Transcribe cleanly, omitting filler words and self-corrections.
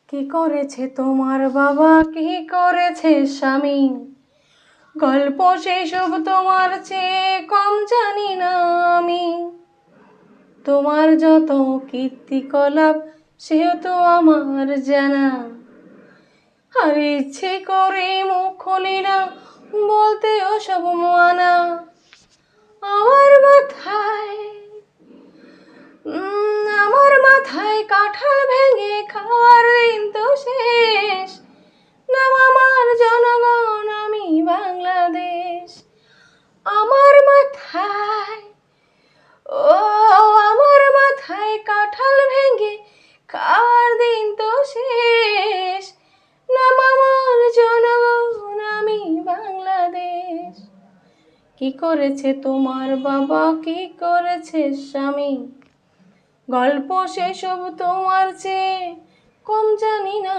কি করেছে তোমার বাবা, কি করেছে স্বামী? গল্প সেসব তোমার চেয়ে কম জানি না আমি। তোমার যত কীর্তিকলাপ সেও তো আমার জানা। আর ইচ্ছে করে মুখ খুলি না, বলতে ওসব মানা। আমার মাথায় কাঁঠাল ভেঙে খাওয়ার দিন তো শেষ। নাম আমার জনগণ, আমি বাংলাদেশ। আমার মাথায় আমার মাথায় কাঁঠাল ভেঙে খাওয়ার দিন তো শেষ। নাম আমার জনগণ, আমি বাংলাদেশ। কি করেছে তোমার বাবা, কি করেছে স্বামী? গল্প সেসব তোমার চেয়ে কম জানি না